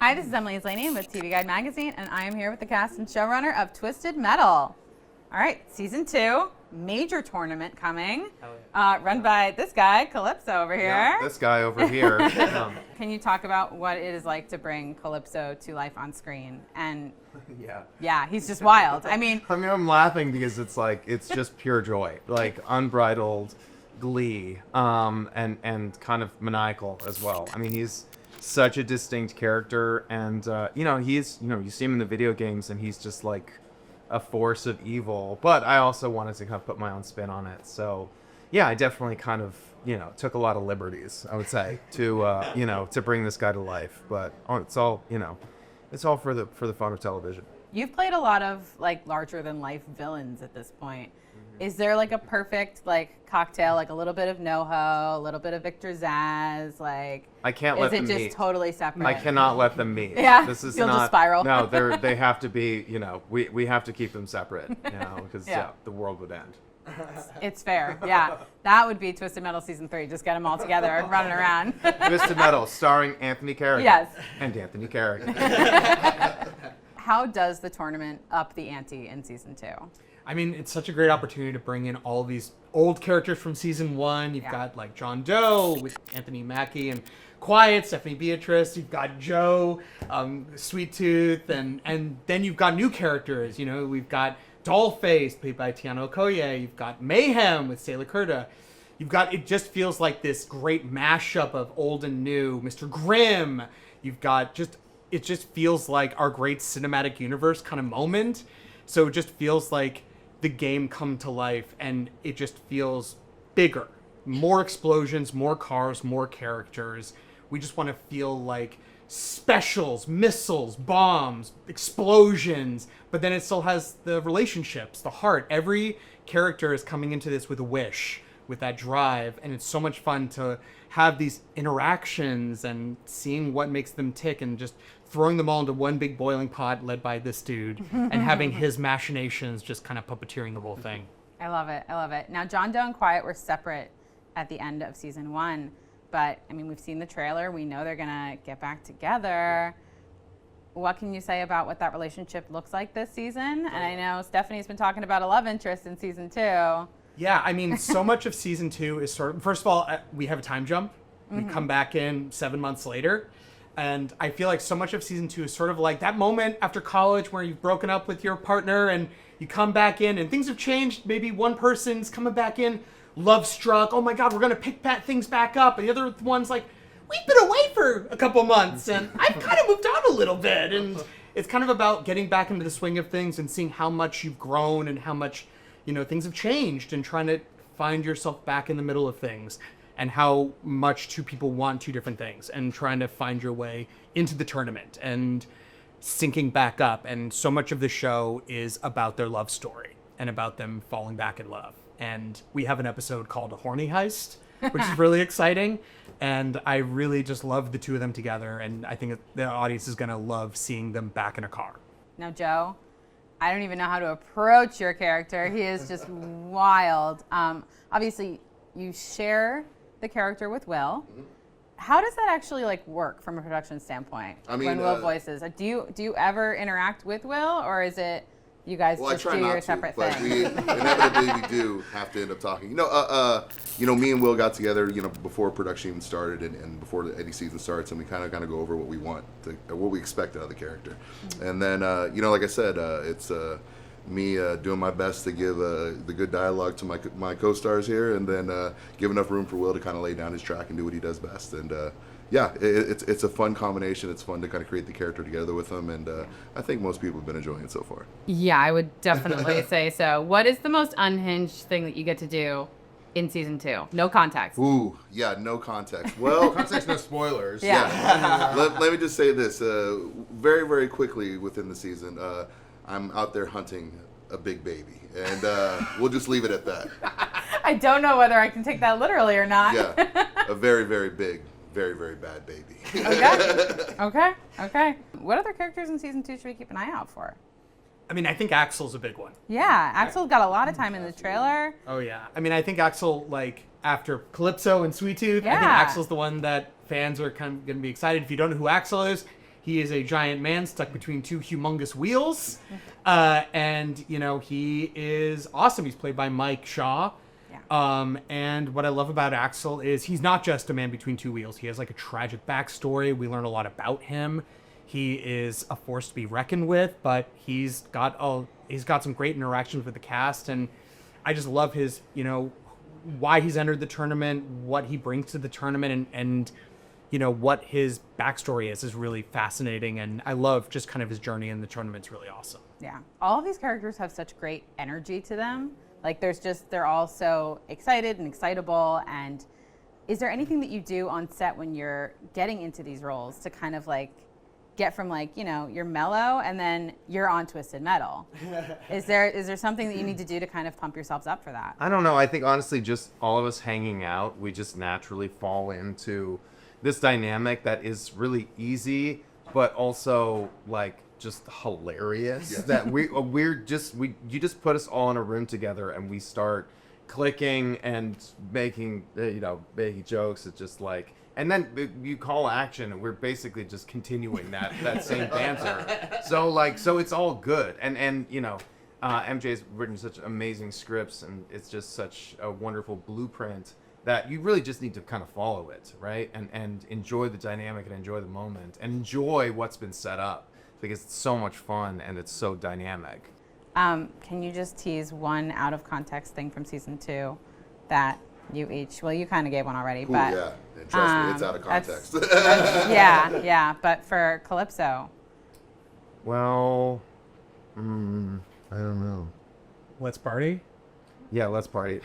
Hi, this is Emily Slaney with TV Guide Magazine, and I am here with the cast and showrunner of Twisted Metal. All right, season 2, major tournament coming, run by this guy, Calypso, over here. Yeah, this guy over here. Can you talk about what it is like to bring Calypso to life on screen? And yeah, he's just wild. I mean, I'm laughing because it's just pure joy, like unbridled glee, and kind of maniacal as well. I mean, he's such a distinct character, and you see him in the video games, and he's just like a force of evil. But I also wanted to kind of put my own spin on it. So, yeah, I definitely kind of took a lot of liberties, I would say, to to bring this guy to life. But it's all for the fun of television. You've played a lot of like larger than life villains at this point. Is there like a perfect like cocktail, like a little bit of NoHo, a little bit of Victor Zaz, like? I can't let them meet. Is it just totally separate? I cannot let them meet. Yeah, this is you'll not. just spiral. No, they have to be. We have to keep them separate. Because the world would end. It's fair. Yeah, that would be Twisted Metal season 3. Just get them all together and running around. Twisted Metal, starring Anthony Carrigan. Yes. And Anthony Carrigan. How does the tournament up the ante in season 2? I mean, it's such a great opportunity to bring in all these old characters from season 1. You've got like John Doe with Anthony Mackie and Quiet, Stephanie Beatrice. You've got Joe, Sweet Tooth, and then you've got new characters. We've got Dollface, played by Tiana Okoye. You've got Mayhem with Sayla Kurta. It just feels like this great mashup of old and new. Mr. Grimm. It just feels like our great cinematic universe kind of moment. So it just feels like the game come to life, and it just feels bigger. More explosions, more cars, more characters. We just want to feel like specials, missiles, bombs, explosions, but then it still has the relationships, the heart. Every character is coming into this with a wish, with that drive, and it's so much fun to have these interactions and seeing what makes them tick and just throwing them all into one big boiling pot led by this dude and having his machinations just kind of puppeteering the whole thing. I love it. I love it. Now, John Doe and Quiet were separate at the end of season 1, but I mean, we've seen the trailer. We know they're going to get back together. What can you say about what that relationship looks like this season? And I know Stephanie's been talking about a love interest in season 2. Yeah, I mean, so much of season 2 is first of all, we have a time jump. We come back in 7 months later. And I feel like so much of season 2 is sort of like that moment after college where you've broken up with your partner and you come back in and things have changed. Maybe one person's coming back in, love struck. Oh my God, we're going to pick things back up. And the other one's like, we've been away for a couple months and I've kind of moved on a little bit. And it's kind of about getting back into the swing of things and seeing how much you've grown and how much, things have changed and trying to find yourself back in the middle of things. And how much two people want two different things and trying to find your way into the tournament and syncing back up. And so much of the show is about their love story and about them falling back in love. And we have an episode called A Horny Heist, which is really exciting. And I really just love the two of them together. And I think the audience is going to love seeing them back in a car. Now, Joe, I don't even know how to approach your character. He is just wild. Obviously, you share the character with Will. How does that actually work from a production standpoint? I mean, when Will voices, do you ever interact with Will, or is it you guys just do your separate thing? But we inevitably we do have to end up talking. Me and Will got together, before production even started and before any season starts, and we kind of go over what we want, what we expect out of the character, and then like I said, it's me doing my best to give the good dialogue to my co-stars here, and then give enough room for Will to kind of lay down his track and do what he does best. And it's a fun combination. It's fun to kind of create the character together with him, and I think most people have been enjoying it so far. Yeah, I would definitely say so. What is the most unhinged thing that you get to do in season 2? No context. Ooh, yeah, no context. Well, Context, no spoilers. Yeah. Let me just say this very, very quickly within the season. I'm out there hunting a big baby, and we'll just leave it at that. I don't know whether I can take that literally or not. Yeah, a very, very big, very, very bad baby. Okay. What other characters in season 2 should we keep an eye out for? I mean, I think Axel's a big one. Yeah, Axel got a lot of time in the trailer. Oh, yeah. I mean, I think Axel, after Calypso and Sweet Tooth, I think Axel's the one that fans are kind of going to be excited. If you don't know who Axel is, He is a giant man stuck between two humongous wheels. And, you know, he is awesome. He's played by Mike Shaw. Yeah. And what I love about Axel is he's not just a man between two wheels. He has like a tragic backstory. We learn a lot about him. He is a force to be reckoned with, but he's got some great interactions with the cast, and I just love his, you know, why he's entered the tournament, what he brings to the tournament, and you know, what his backstory is really fascinating, and I love just kind of his journey in the tournament's really awesome. Yeah. All of these characters have such great energy to them. Like they're all so excited and excitable. And is there anything that you do on set when you're getting into these roles to kind of like get from like, you know, you're mellow and then you're on Twisted Metal? Is there something that you need to do to kind of pump yourselves up for that? I don't know. I think honestly, just all of us hanging out, we just naturally fall into this dynamic that is really easy, but also like just hilarious. Yeah. That you just put us all in a room together and we start clicking and making jokes. It's just like, and then you call action and we're basically just continuing that same banter. So it's all good. And you know, MJ's written such amazing scripts and it's just such a wonderful blueprint that you really just need to kind of follow it, right? And enjoy the dynamic and enjoy the moment and enjoy what's been set up because it's so much fun and it's so dynamic. Can you just tease one out of context thing from season 2 that you each, well, you kind of gave one already, Ooh, but yeah. And trust me, it's out of context. yeah, but for Calypso. Well, I don't know. Let's party. Yeah, let's party.